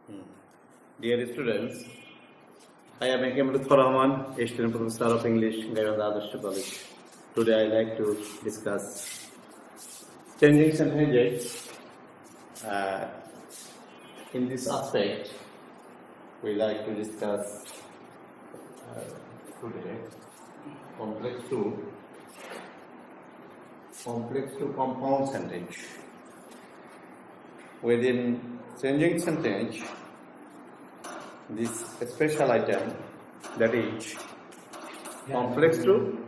Dear students, I am A.ক.ম a student professor of English, Gaibandha Adarsha College. Today I like to discuss changing sentences. In this aspect, we like to discuss today complex to compound sentence. Within changing sentence, this special item, that is complex to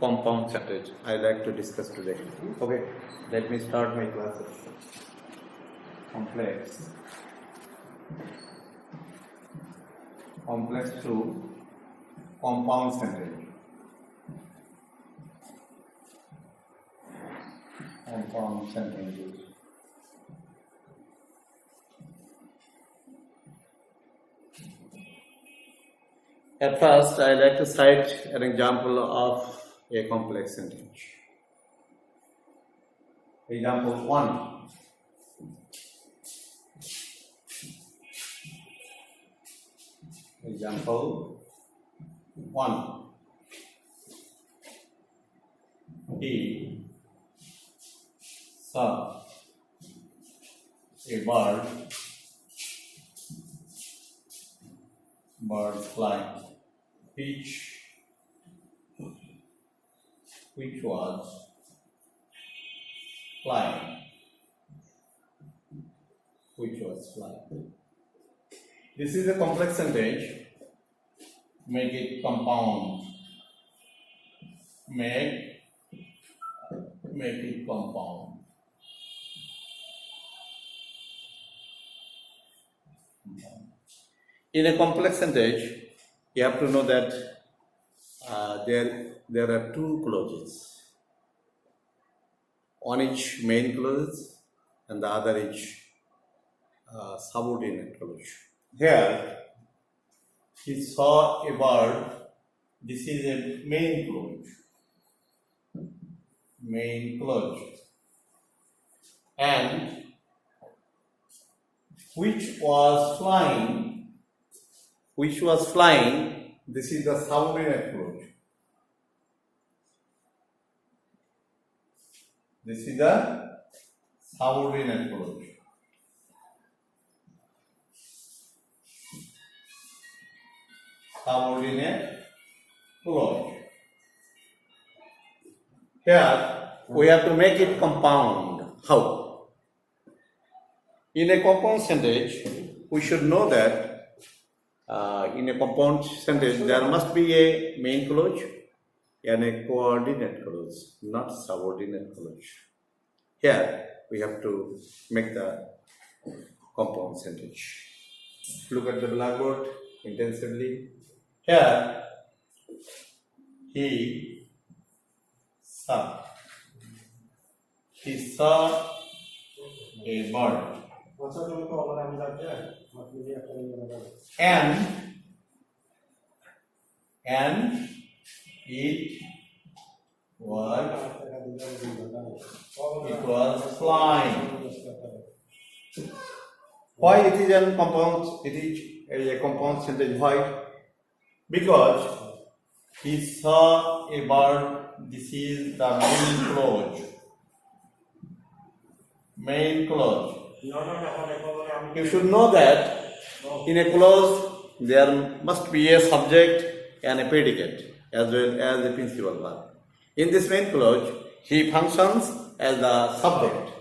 compound sentence, I like to discuss today. Okay, let me start my class. Complex to compound sentence. Compound sentences. At first, I like to cite an example of a complex sentence. Example 1. Example 1. He saw a bird flying, which was flying. This is a complex sentence. Make it compound. Make it compound. In a complex sentence, you have to know that there are two clauses. One is main clause and the other is subordinate clause. Here, he saw a bird. This is a main clause. And which was flying, this is the subordinate clause. Here, we have to make it compound. How? In a compound sentence, we should know that in a compound sentence, there must be a main clause and a coordinate clause, not subordinate clause. Here, we have to make the compound sentence. Look at the blackboard intensively. Here, he saw a bird. And it was flying. Why it is a compound sentence? Why? Because he saw a bird. This is the main clause. You should know that in a clause there must be a subject and a predicate as well as a principal verb. In this main clause, he functions as the subject.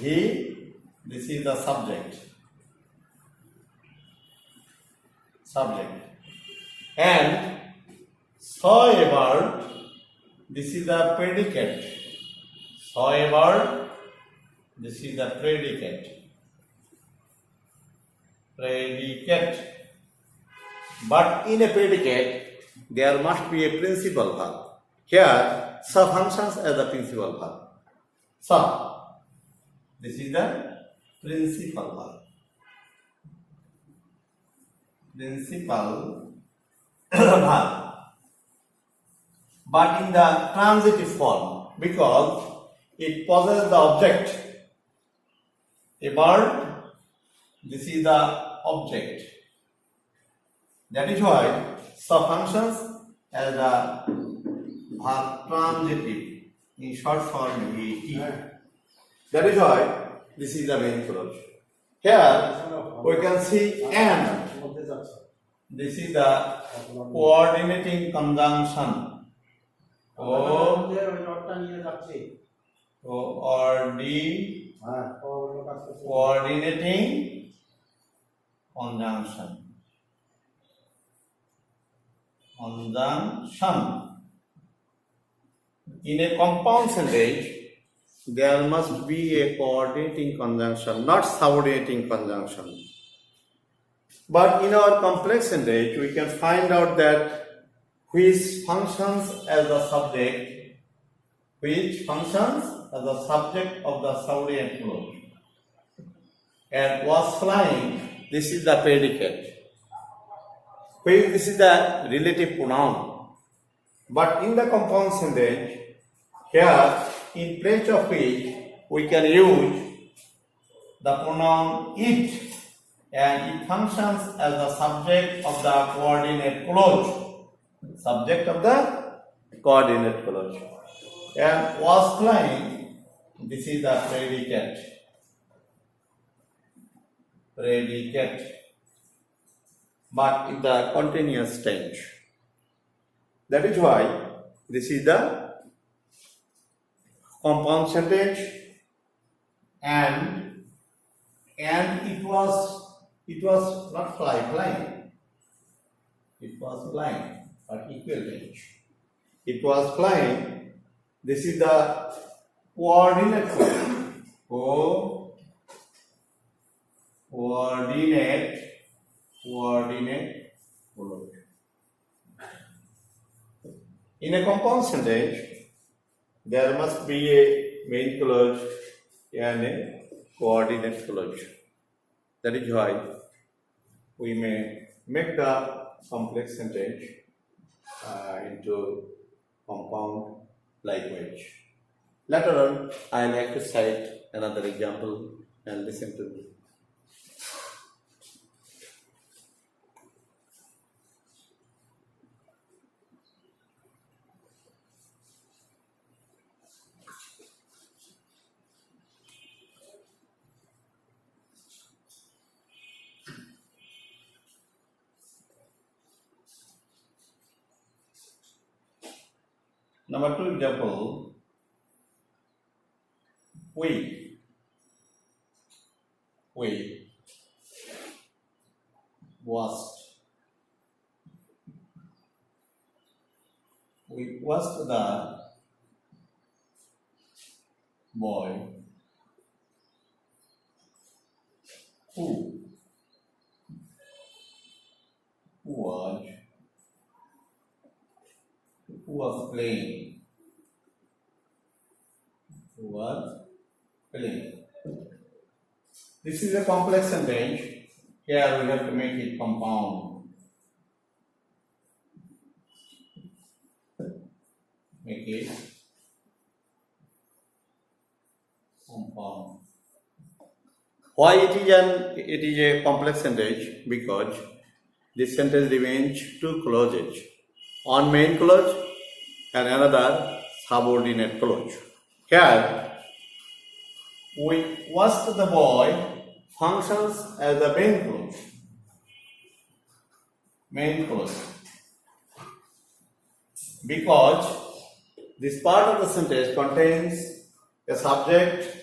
This is the subject. And saw a bird, this is the predicate. Saw a bird, this is the predicate. But in a predicate, there must be a principal verb. Here, saw functions as a principal verb. Saw. This is the principal verb. But in the transitive form, because it possesses the object. A bird this is the object. That is why sub functions as the verb transitive in short form et. That is why this is the main clause. Here we can see and. This is the coordinating conjunction. Coordinating conjunction. In a compound sentence, there must be a coordinating conjunction, not subordinating conjunction. But in our complex sentence, we can find out that which functions as the subject of the subordinate clause. And was flying, this is the predicate. This is the relative pronoun. But in the compound sentence, here in place of which we can use the pronoun it, and it functions as the subject of the coordinate clause. Subject of the coordinate clause. And was flying, this is the predicate. But in the continuous tense. That is why this is the compound sentence, and it was not flying. It was flying, but equal tense. It was flying. This is the coordinate clause. Coordinate clause. In a compound sentence, there must be a main clause and a coordinate clause. That is why we may make the complex sentence into compound likewise. Later on, I like to cite another example and listen to me. Number 2 example, we washed the boy who was playing. This is a complex sentence. Here we have to make it compound. Make it compound. Why it is a complex sentence? Because this sentence remains two clauses. One main clause and another subordinate clause. Here, we washed the boy functions as the main clause. Because this part of the sentence contains a subject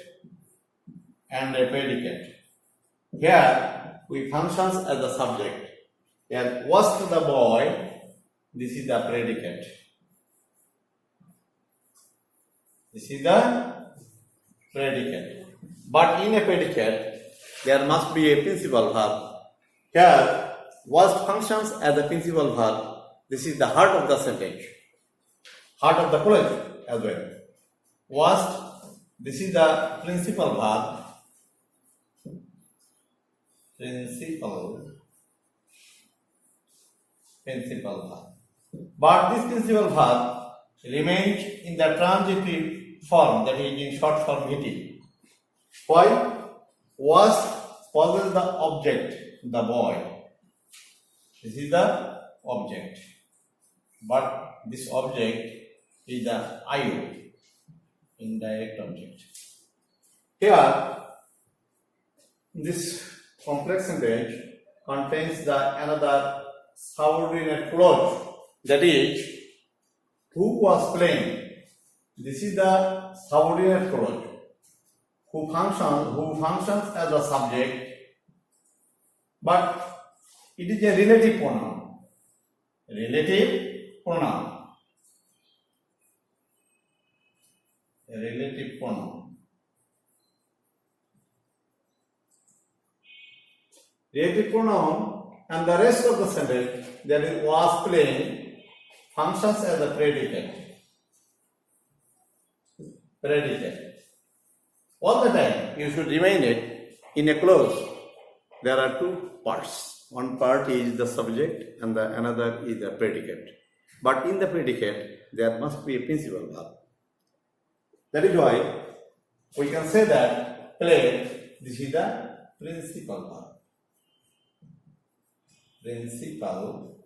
and a predicate. Here, we functions as the subject. And washed the boy, this is the predicate. This is the predicate. But in a predicate, there must be a principal verb. Here, was functions as the principal verb. This is the heart of the sentence. Heart of the clause as well. Was, this is the principal verb. Principal verb. But this principal verb remains in the transitive form, that is in short form it. Why? Was possess the object, the boy. This is the object. But this object is the IO, indirect object. Here, this complex sentence contains the another subordinate clause, that is, who was playing. This is the subordinate clause, who functions as a subject, but it is a relative pronoun. Relative pronoun. A relative pronoun. Relative pronoun and the rest of the sentence, that is was playing, functions as a predicate. Predicate. All the time you should remind it in a clause. There are two parts. One part is the subject and the another is the predicate. But in the predicate there must be a principal verb. That is why we can say that play, this is the principal verb. Principal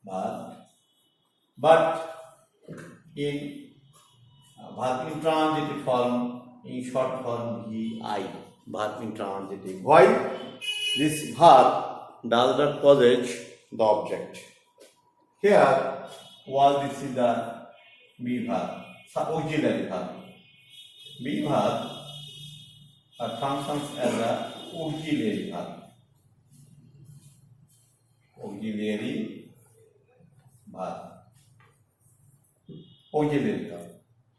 verb. But in verb intransitive form, in short form VI, verb intransitive. Why? This verb does not possess the object. Here, this is the B verb, auxiliary verb. B verb functions as a auxiliary verb. Auxiliary verb. Auxiliary verb.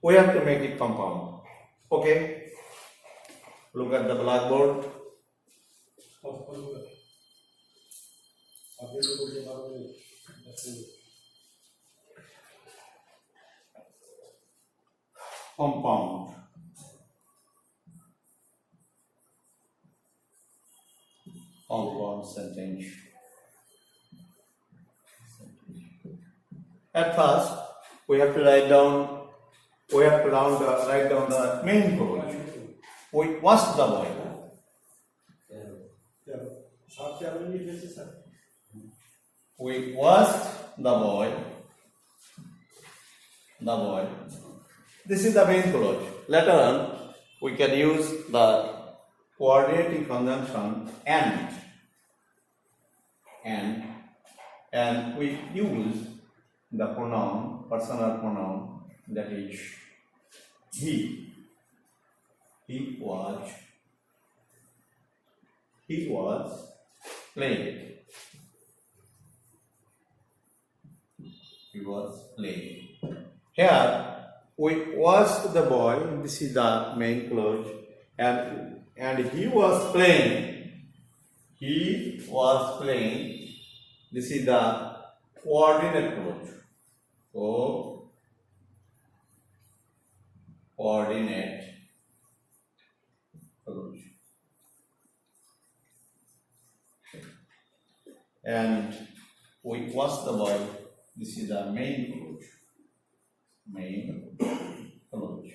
We have to make it compound. Okay? Look at the blackboard. Compound. Compound sentence. At first, we have to write down. Write down the main clause. We washed the boy. We washed the boy. This is the main clause. Later on, we can use the coordinating conjunction and we use the pronoun, personal pronoun, that is he. He was playing. He was playing. Here we watched the boy. This is the main clause, and he was playing. He was playing. This is the coordinate clause. So coordinate clause. And we watched the boy. This is the main clause. Main clause.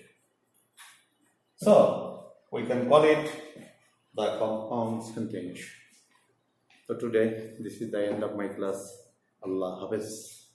So we can call it the compound sentence. So today, this is the end of my class. Allah Hafiz.